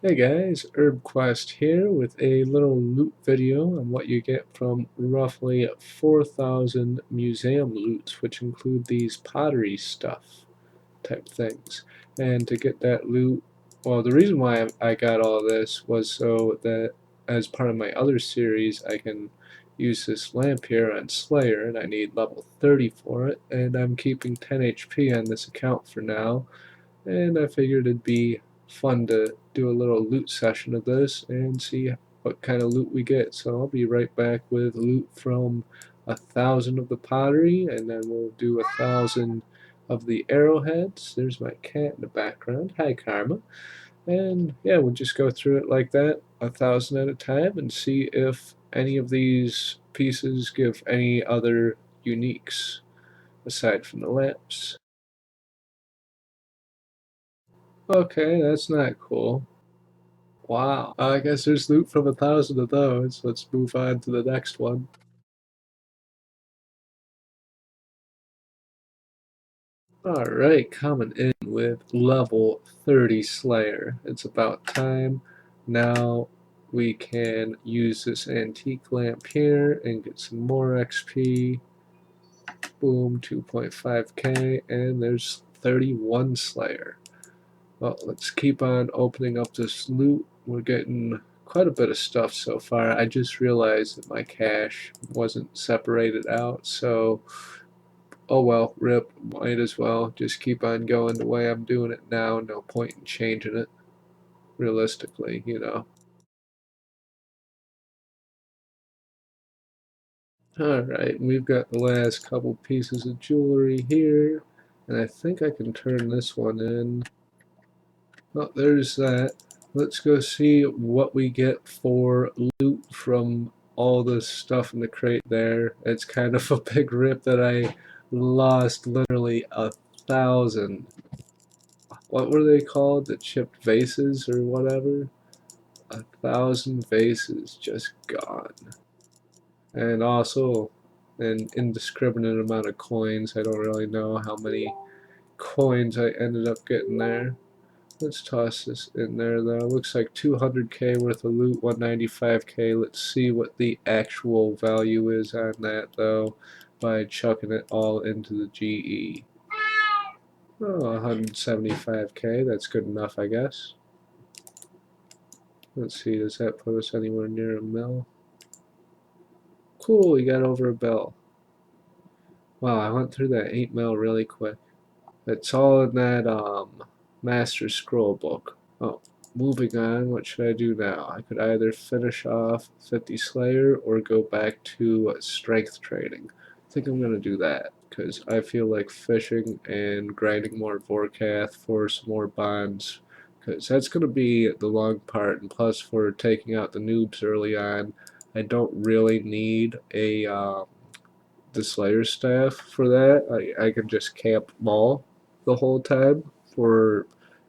Hey guys, HerbQuest here with a little loot video on what you get from roughly 4,000 museum loots, which include these pottery stuff type things. And to get that loot, well, the reason why I got all this was so that as part of my other series, I can use this lamp here on Slayer, and I need level 30 for it, and I'm keeping 10 HP on this account for now, and I figured it'd be fun to do a little loot session of this and see what kind of loot we get. So I'll be right back with loot from 1,000 of the pottery, and then we'll do 1,000 of the arrowheads. There's my cat in the background. Hi, Karma. And yeah, we'll just go through it like that, 1,000 at a time, and see if any of these pieces give any other uniques aside from the lamps. Okay, that's not cool. Wow. I guess there's loot from 1,000 of those. Let's move on to the next one. Alright, coming in with level 30 Slayer. It's about time. Now we can use this antique lamp here and get some more XP. Boom, 2.5k, and there's 31 Slayer. Well, let's keep on opening up this loot. We're getting quite a bit of stuff so far. I just realized that my cache wasn't separated out, so oh well, rip, might as well just keep on going the way I'm doing it now. No point in changing it, realistically, you know. Alright, we've got the last couple pieces of jewelry here, and I think I can turn this one in. Oh, there's that. Let's go see what we get for loot from all the stuff in the crate there. It's kind of a big rip that I lost literally 1,000. What were they called? The chipped vases or whatever? 1,000 vases just gone. And also an indiscriminate amount of coins. I don't really know how many coins I ended up getting there. Let's toss this in there though. Looks like 200k worth of loot, 195k. Let's see what the actual value is on that though by chucking it all into the GE. Oh, 175k. That's good enough, I guess. Let's see, does that put us anywhere near a mill? Cool, we got over a bill. Wow, I went through that 8 mil really quick. It's all in that Master Scroll book. Oh, moving on, what should I do now? I could either finish off 50 Slayer or go back to strength trading. I think I'm going to do that because I feel like fishing and grinding more Vorkath for some more bonds, because that's going to be the long part, and plus for taking out the noobs early on, I don't really need a the Slayer staff for that. I can just camp Maul the whole time for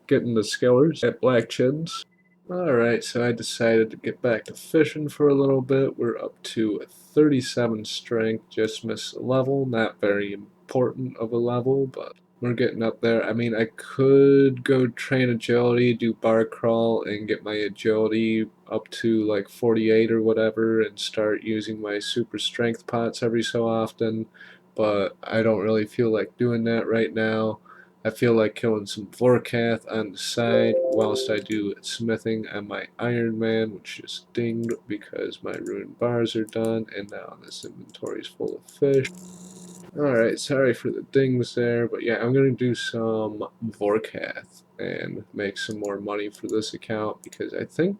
getting the skillers at Black Chins. Alright, so I decided to get back to fishing for a little bit. We're up to 37 strength, just missed a level. Not very important of a level, but we're getting up there. I mean, I could go train agility, do bar crawl, and get my agility up to like 48 or whatever, and start using my super strength pots every so often, but I don't really feel like doing that right now. I feel like killing some Vorkath on the side whilst I do smithing on my Iron Man, which just dinged because my ruined bars are done, and now this inventory is full of fish. Alright, sorry for the dings there, but yeah, I'm going to do some Vorkath and make some more money for this account, because I think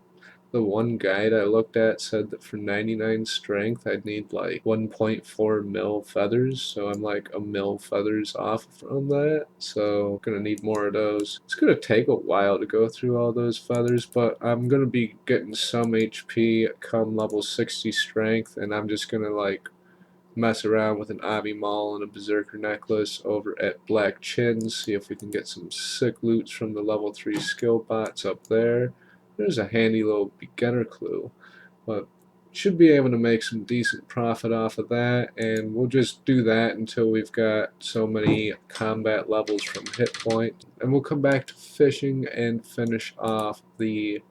the one guide I looked at said that for 99 strength I'd need like 1.4 mil feathers, so I'm like a mil feathers off from that, so I'm gonna need more of those. It's gonna take a while to go through all those feathers, but I'm gonna be getting some HP come level 60 strength, and I'm just gonna like mess around with an obby maul and a berserker necklace over at Black Chins, see if we can get some sick loots from the level 3 skill bots up there. There's a handy little beginner clue, but should be able to make some decent profit off of that, and we'll just do that until we've got so many combat levels from hit point, and we'll come back to fishing and finish off the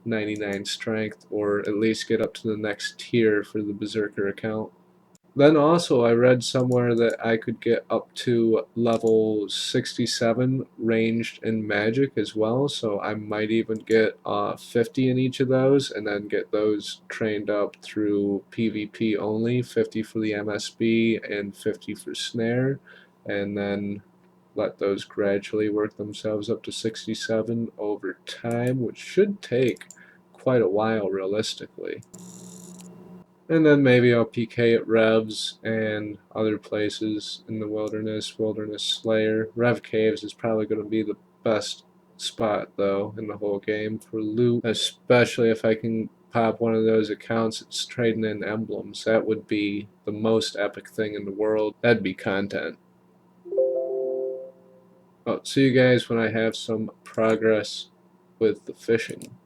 99 strength, or at least get up to the next tier for the Berserker account. Then also I read somewhere that I could get up to level 67 ranged in magic as well, so I might even get 50 in each of those and then get those trained up through PvP only, 50 for the MSB and 50 for snare, and then let those gradually work themselves up to 67 over time, which should take quite a while realistically. And then maybe I'll PK at Revs and other places in the Wilderness Slayer. Rev Caves is probably going to be the best spot, though, in the whole game for loot, especially if I can pop one of those accounts that's trading in emblems. That would be the most epic thing in the world. That'd be content. I'll see you guys when I have some progress with the fishing.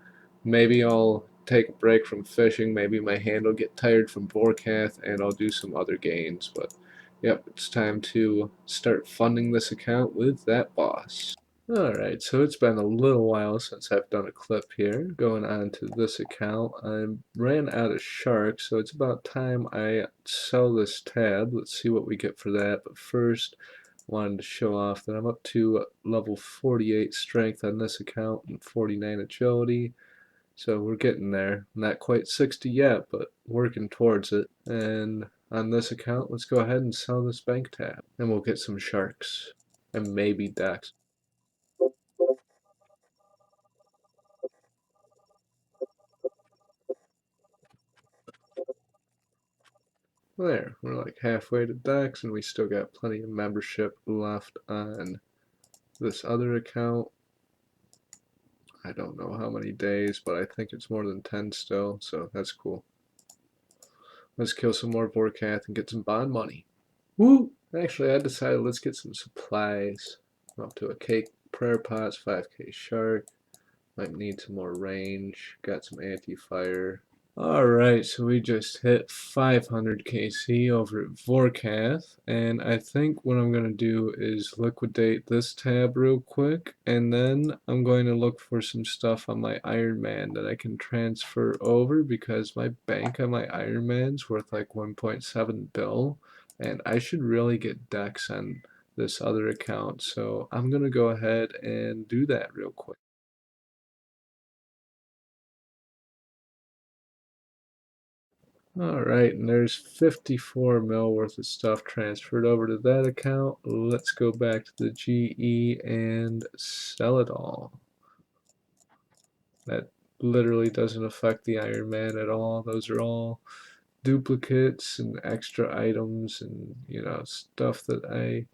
Maybe I'll take a break from fishing. Maybe my hand will get tired from Vorkath and I'll do some other gains. But yep, it's time to start funding this account with that boss. Alright, so it's been a little while since I've done a clip here. Going on to this account, I ran out of sharks, so it's about time I sell this tab. Let's see what we get for that. But first, wanted to show off that I'm up to level 48 strength on this account and 49 agility. So we're getting there. Not quite 60 yet, but working towards it. And on this account, let's go ahead and sell this bank tab. And we'll get some sharks. And maybe decks. There, we're like halfway to decks, and we still got plenty of membership left on this other account. I don't know how many days, but I think it's more than 10 still, so that's cool. Let's kill some more Vorkath and get some bond money. Woo! Actually, I decided let's get some supplies. I'm up to a cake, prayer pots, 5k shark. Might need some more range. Got some anti-fire. Alright, so we just hit 500 KC over at Vorkath, and I think what I'm going to do is liquidate this tab real quick, and then I'm going to look for some stuff on my Iron Man that I can transfer over, because my bank on my Iron Man's worth like 1.7 bill, and I should really get decks on this other account, so I'm going to go ahead and do that real quick. Alright, and there's 54 mil worth of stuff transferred over to that account. Let's go back to the GE and sell it all. That literally doesn't affect the Iron Man at all. Those are all duplicates and extra items and, you know, stuff that I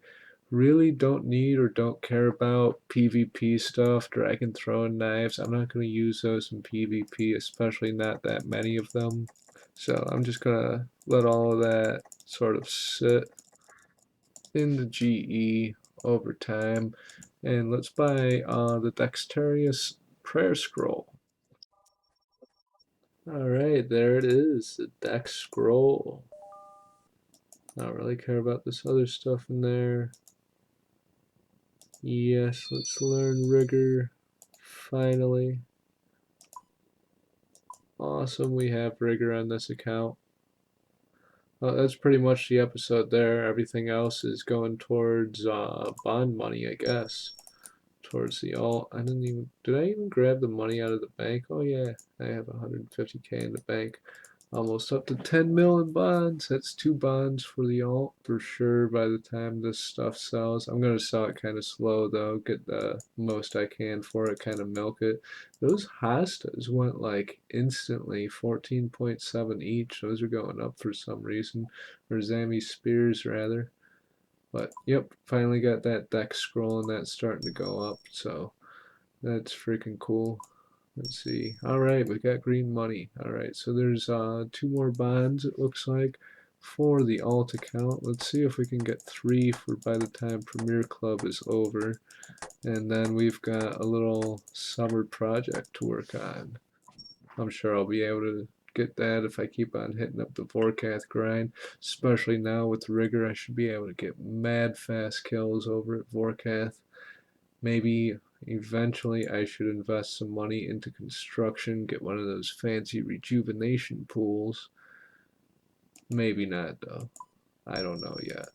really don't need or don't care about. PvP stuff, dragon throwing knives, I'm not going to use those in PvP, especially not that many of them. So I'm just gonna let all of that sort of sit in the GE over time, and let's buy the Dexterous Prayer Scroll. Alright, there it is, the Dex Scroll. I don't really care about this other stuff in there. Yes, let's learn Rigor. Finally. Awesome, we have Rigor on this account. Well, that's pretty much the episode there. Everything else is going towards bond money, I guess. Towards the alt. Did I even grab the money out of the bank? Oh yeah, I have 150k in the bank. Almost up to 10 mil in bonds. That's 2 bonds for the alt for sure by the time this stuff sells. I'm going to sell it kind of slow though, get the most I can for it, kind of milk it. Those hostas went like instantly, 14.7 each. Those are going up for some reason. Or Zami Spears rather. But yep, finally got that deck scroll and that's starting to go up, so that's freaking cool. Let's see. Alright, we got green money. Alright, so there's 2 more bonds, it looks like, for the alt account. Let's see if we can get 3 for by the time Premier Club is over. And then we've got a little summer project to work on. I'm sure I'll be able to get that if I keep on hitting up the Vorkath grind. Especially now with Rigor, I should be able to get mad fast kills over at Vorkath. Maybe eventually I should invest some money into construction, get one of those fancy rejuvenation pools. Maybe not though. I don't know yet.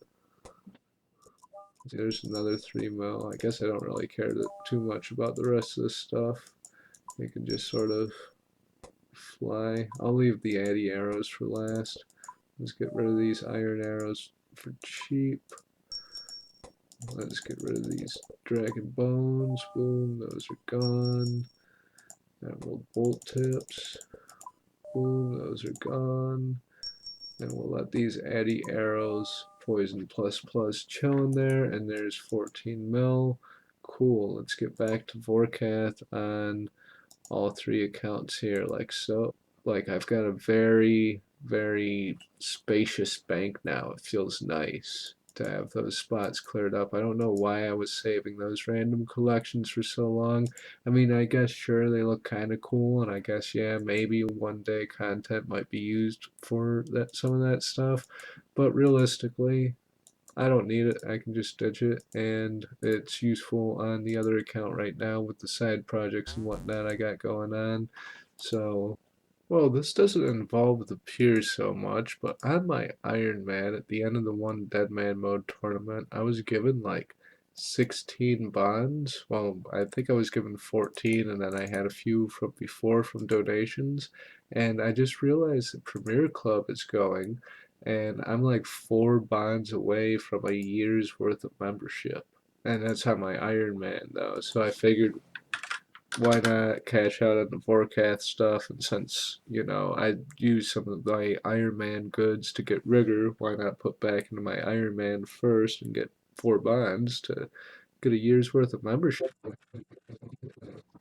There's another 3 mil. I guess I don't really care too much about the rest of this stuff. They can just sort of fly. I'll leave the addy arrows for last. Let's get rid of these iron arrows for cheap. Let's get rid of these dragon bones. Boom, those are gone. Emerald bolt tips. Boom, those are gone. And we'll let these addy arrows, poison plus plus, chill in there. And there's 14 mil. Cool. Let's get back to Vorkath on all 3 accounts here, like so. Like I've got a very, very spacious bank now. It feels nice to have those spots cleared up. I don't know why I was saving those random collections for so long. I mean, I guess sure they look kind of cool, and I guess yeah, maybe one day content might be used for that some of that stuff. But realistically, I don't need it. I can just ditch it, and it's useful on the other account right now with the side projects and whatnot I got going on. So, well, this doesn't involve the peers so much, but on my Iron Man at the end of the one Dead Man Mode tournament, I was given like 16 bonds. Well, I think I was given 14, and then I had a few from before from donations. And I just realized that Premier Club is going, and I'm like 4 bonds away from a year's worth of membership. And that's on my Iron Man though. So I figured why not cash out on the Vorkath stuff, and since, you know, I used some of my Iron Man goods to get rigor, why not put back into my Iron Man first and get 4 bonds to get a year's worth of membership.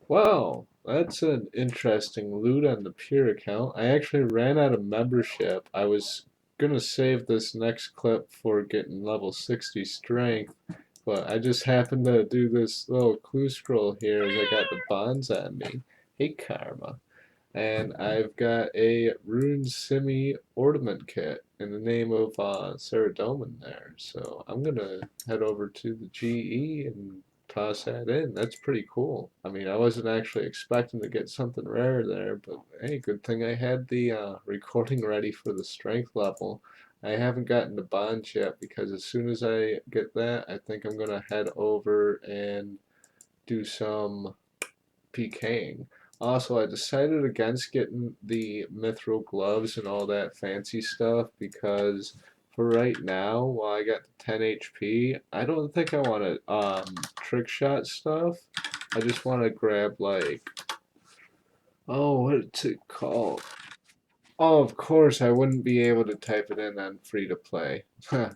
Wow, that's an interesting loot on the Pure account. I actually ran out of membership. I was gonna save this next clip for getting level 60 strength, but I just happened to do this little clue scroll here as I got the bonds on me. Hey, Karma. And I've got a Rune Simi ornament kit in the name of Saradomin there. So I'm gonna head over to the GE and toss that in. That's pretty cool. I mean, I wasn't actually expecting to get something rare there, but hey, good thing I had the recording ready for the strength level. I haven't gotten the bonds yet because as soon as I get that, I think I'm gonna head over and do some pking. Also, I decided against getting the mithril gloves and all that fancy stuff because for right now, while I got the 10 HP, I don't think I want to trick shot stuff. I just want to grab like, oh, what's it called? Oh, of course, I wouldn't be able to type it in on free to play.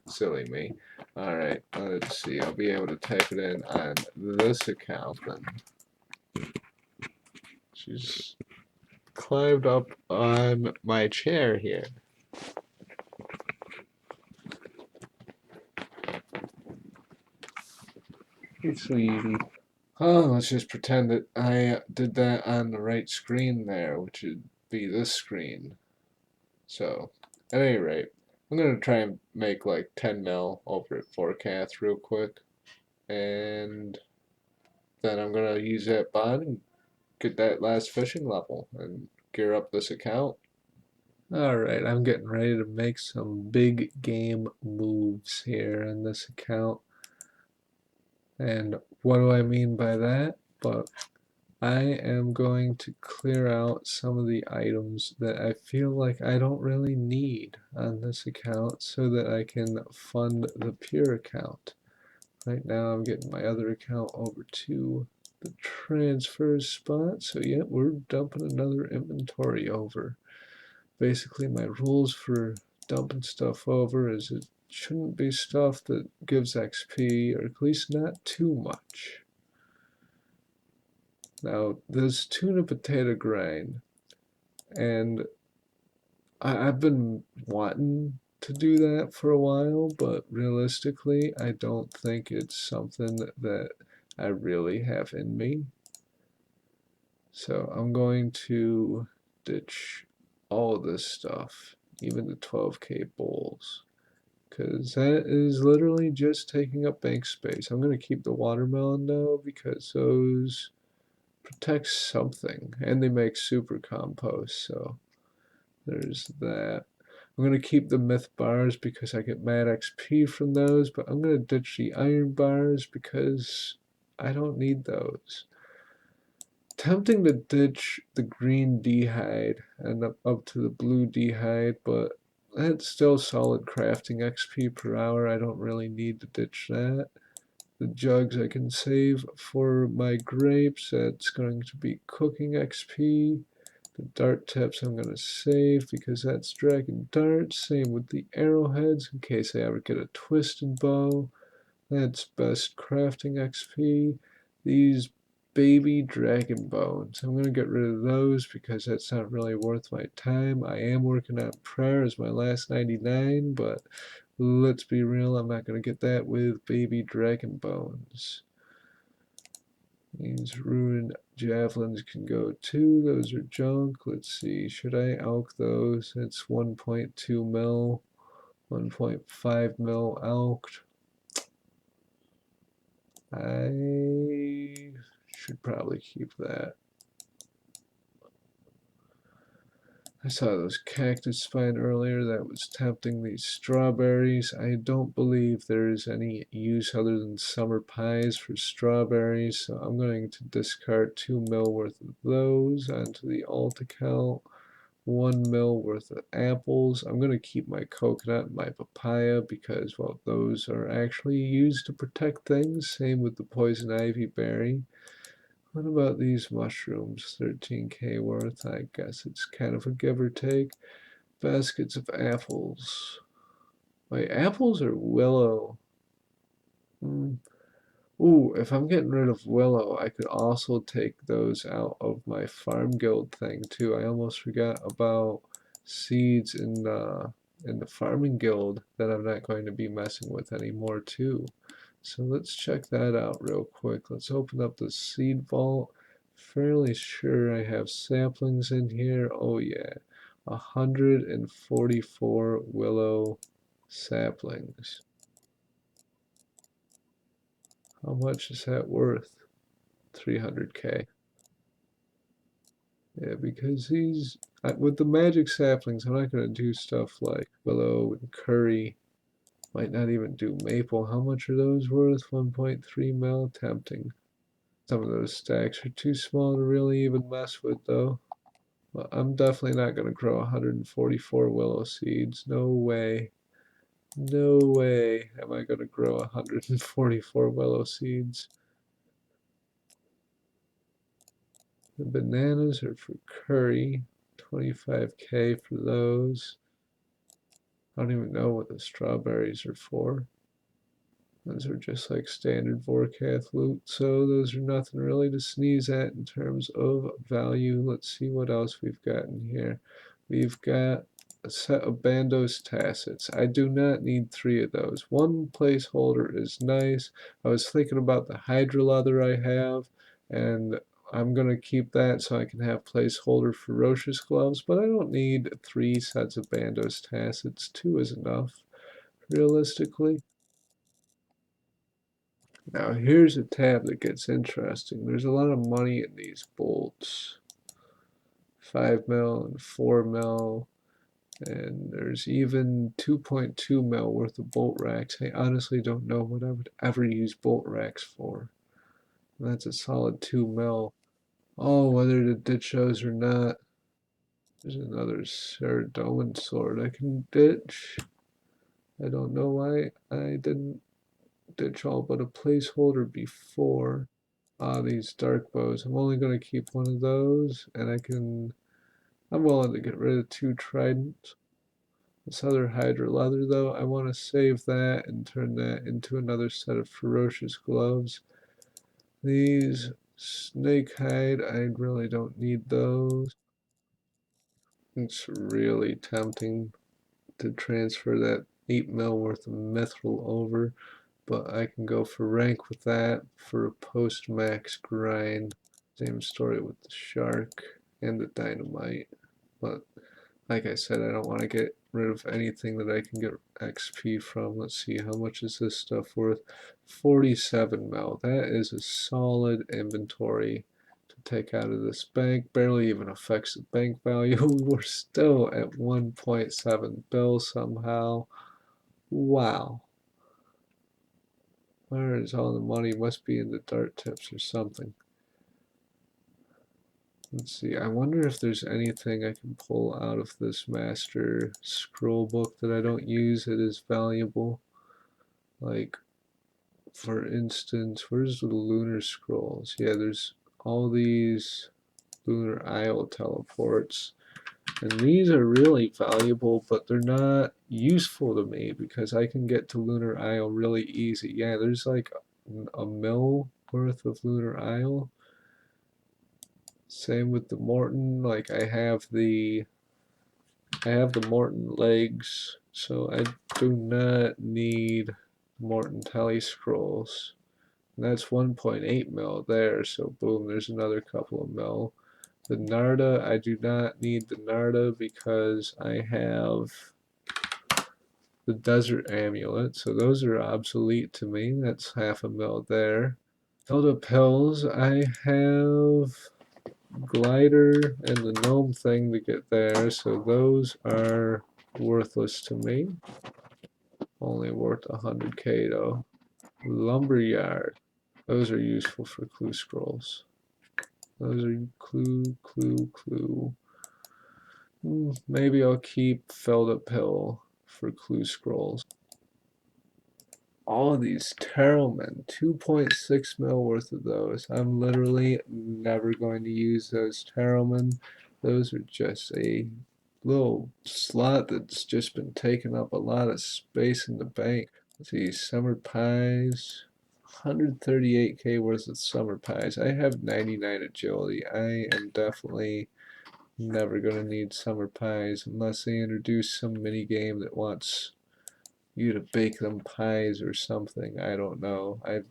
Silly me. Alright, let's see. I'll be able to type it in on this account then. She's climbed up on my chair here. Hey, sweetie. Oh, let's just pretend that I did that on the right screen there, which would be this screen. So, at any rate, I'm going to try and make like 10 mil over at Vorkath real quick. And then I'm going to use that bond and get that last fishing level and gear up this account. Alright, I'm getting ready to make some big game moves here in this account. And what do I mean by that? But I am going to clear out some of the items that I feel like I don't really need on this account so that I can fund the Pure account. Right now I'm getting my other account over to the transfers spot, so yeah, we're dumping another inventory over. Basically my rules for dumping stuff over is it shouldn't be stuff that gives XP, or at least not too much. Now, there's tuna potato grind, and I've been wanting to do that for a while, but realistically, I don't think it's something that I really have in me. So I'm going to ditch all of this stuff, even the 12K bowls, because that is literally just taking up bank space. I'm going to keep the watermelon though because those protect something and they make super compost, so there's that. I'm going to keep the myth bars because I get mad XP from those, but I'm going to ditch the iron bars because I don't need those. Tempting to ditch the green d'hide and up to the blue d'hide, but that's still solid crafting XP per hour. I don't really need to ditch that. The jugs I can save for my grapes. That's going to be cooking XP. The dart tips I'm going to save because that's dragon darts. Same with the arrowheads in case I ever get a twisted bow. That's best crafting XP. These baby dragon bones. I'm going to get rid of those because that's not really worth my time. I am working on prayer as my last 99, but let's be real, I'm not going to get that with baby dragon bones. These ruined javelins can go too. Those are junk. Let's see. Should I elk those? It's 1.2 mil, 1.5 mil elked. I should probably keep that. I saw those cactus spine earlier. That was tempting. These strawberries. I don't believe there's any use other than summer pies for strawberries, so I'm going to discard 2 mil worth of those onto the alt account. 1 mil worth of apples. I'm going to keep my coconut and my papaya because, well, those are actually used to protect things. Same with the poison ivy berry. What about these mushrooms? 13k worth. I guess it's kind of a give or take. Baskets of apples. Wait, apples or willow? Hmm. Ooh, if I'm getting rid of willow, I could also take those out of my farm guild thing too. I almost forgot about seeds in the farming guild that I'm not going to be messing with anymore too. So let's check that out real quick. Let's open up the seed vault. Fairly sure I have saplings in here. Oh yeah, 144 willow saplings. How much is that worth? 300k. Yeah, because with the magic saplings, I'm not going to do stuff like willow and curry. Might not even do maple. How much are those worth? 1.3 mil. Tempting. Some of those stacks are too small to really even mess with, though. Well, I'm definitely not going to grow 144 willow seeds. No way. No way am I going to grow 144 willow seeds. The bananas are for curry. 25k for those. I don't even know what the strawberries are for. Those are just like standard Vorkath loot, so those are nothing really to sneeze at in terms of value. Let's see what else we've got in here. We've got a set of Bandos Tacets. I do not need 3 of those. One placeholder is nice. I was thinking about the Hydra leather I have, and I'm going to keep that so I can have placeholder ferocious gloves, but I don't need 3 sets of Bandos Tacets. 2 is enough, realistically. Now here's a tab that gets interesting. There's a lot of money in these bolts. 5 mil and 4 mil, and there's even 2.2 mil worth of bolt racks. I honestly don't know what I would ever use bolt racks for. That's a solid 2 mil. Oh, whether to ditch those or not. There's another Saradomin sword I can ditch. I don't know why I didn't ditch all but a placeholder before. Ah, these dark bows. I'm only going to keep one of those, and I'm willing to get rid of 2 tridents. This other Hydra leather, though, I want to save that and turn that into another set of ferocious gloves. These snake hide, I really don't need those. It's really tempting to transfer that 8 mil worth of mithril over, but I can go for rank with that for a post-max grind. Same story with the shark and the dynamite, but like I said, I don't want to get rid of anything that I can get XP from. Let's see, how much is this stuff worth? 47 mil. That is a solid inventory to take out of this bank. Barely even affects the bank value. We're still at 1.7 bill somehow. Wow. Where is all the money? Must be in the dart tips or something. Let's see, I wonder if there's anything I can pull out of this master scroll book that I don't use that is valuable. Like, for instance, where's the lunar scrolls? Yeah, there's all these lunar isle teleports. And these are really valuable, but they're not useful to me because I can get to Lunar Isle really easy. Yeah, there's like a mil worth of Lunar Isle. Same with the Morton. Like I have the Morton legs, so I do not need Morton tele scrolls. And that's 1.8 mil there, so boom, there's another couple of mil. The Narda, I do not need the Narda because I have the Desert Amulet, so those are obsolete to me. That's half a mil there. Filled up hills, I have glider and the gnome thing to get there, so those are worthless to me. Only worth 100k though. Lumberyard, those are useful for clue scrolls. Those are clue. Maybe I'll keep filled up hill for clue scrolls. All of these Terrellmen, 2.6 mil worth of those. I'm literally never going to use those Terrellmen. Those are just a little slot that's just been taking up a lot of space in the bank. Let's see, summer pies. 138k worth of summer pies. I have 99 agility. I am definitely never going to need summer pies unless they introduce some mini game that wants you to bake them pies or something. I don't know. I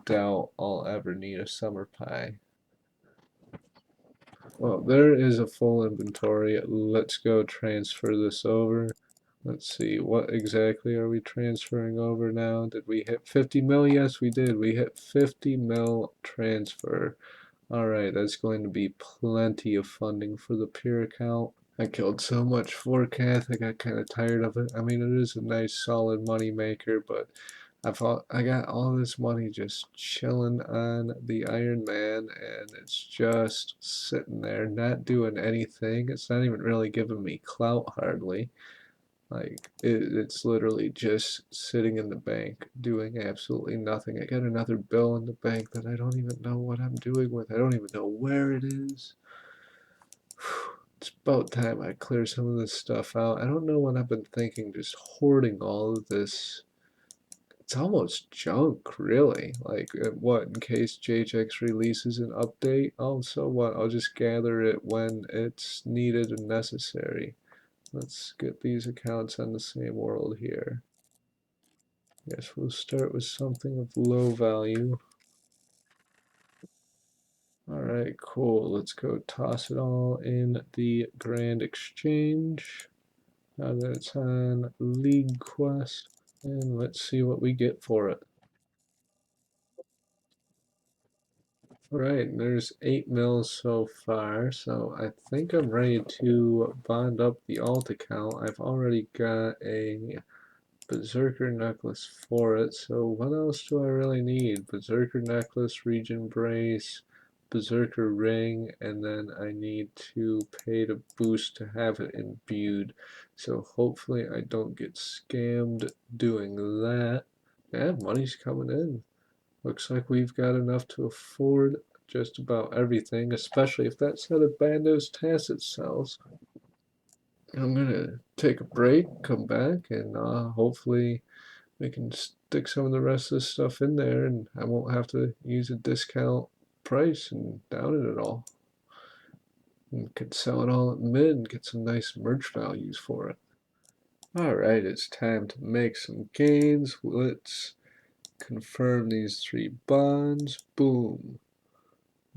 doubt I'll ever need a summer pie. Well, there is a full inventory. Let's go transfer this over. Let's see, what exactly are we transferring over now? Did we hit 50 mil? Yes, we did. We hit 50 mil transfer. Alright, that's going to be plenty of funding for the pure account. I killed so much forecast, I got kind of tired of it. I mean, it is a nice solid money maker, but I got all this money just chilling on the Iron Man, and it's just sitting there, not doing anything. It's not even really giving me clout hardly. Like it's literally just sitting in the bank doing absolutely nothing. I got another bill in the bank that I don't even know what I'm doing with. I don't even know where it is. It's about time I clear some of this stuff out. I don't know what I've been thinking, just hoarding all of this. It's almost junk, really. Like, what, in case JHX releases an update? Oh, so what? I'll just gather it when it's needed and necessary. Let's get these accounts on the same world here. Yes, we'll start with something of low value. Alright, cool. Let's go toss it all in the Grand Exchange. Now that it's on League Quest. And let's see what we get for it. Alright, there's 8 mils so far, so I think I'm ready to bond up the alt account. I've already got a Berserker necklace for it, so what else do I really need? Berserker necklace, Regen brace, Berserker ring, and then I need to pay to boost to have it imbued. So hopefully I don't get scammed doing that. Yeah, money's coming in. Looks like we've got enough to afford just about everything, especially if that set of Bandos Tacit sells. I'm gonna take a break, come back, and hopefully we can stick some of the rest of this stuff in there and I won't have to use a discount price and down it at all. And could sell it all at mid and get some nice merch values for it. Alright, it's time to make some gains. Let's confirm these 3 bonds. Boom.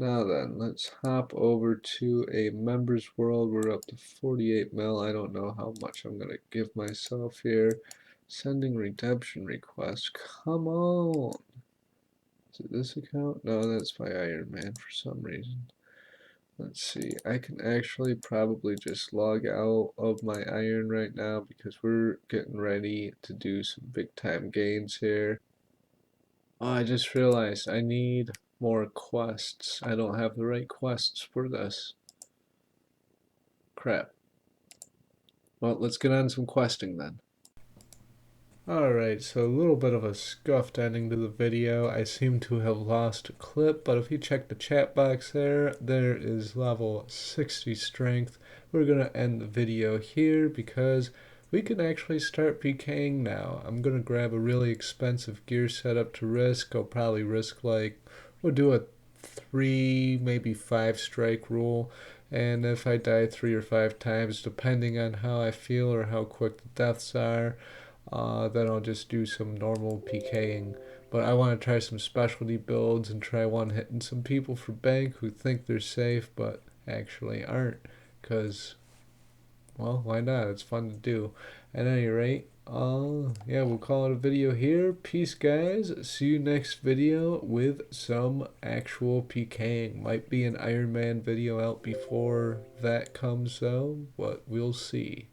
Now then, let's hop over to a members world. We're up to 48 mil. I don't know how much I'm gonna give myself here. Sending redemption request. Come on. Is it this account? No, that's my Iron Man for some reason. Let's see. I can actually probably just log out of my iron right now because we're getting ready to do some big time gains here. Oh, I just realized I need more quests. I don't have the right quests for this. Crap. Well, let's get on some questing then. Alright, so a little bit of a scuffed ending to the video. I seem to have lost a clip, but if you check the chat box there, there is level 60 strength. We're going to end the video here because we can actually start pking now. I'm going to grab a really expensive gear setup to risk. I'll probably risk we'll do a 3, maybe 5 strike rule. And if I die 3 or 5 times, depending on how I feel or how quick the deaths are, then I'll just do some normal PKing. But I want to try some specialty builds and try one hitting some people for bank who think they're safe but actually aren't. Because, well, why not? It's fun to do. At any rate, yeah, we'll call it a video here. Peace, guys. See you next video with some actual PKing. Might be an Iron Man video out before that comes, though, but we'll see.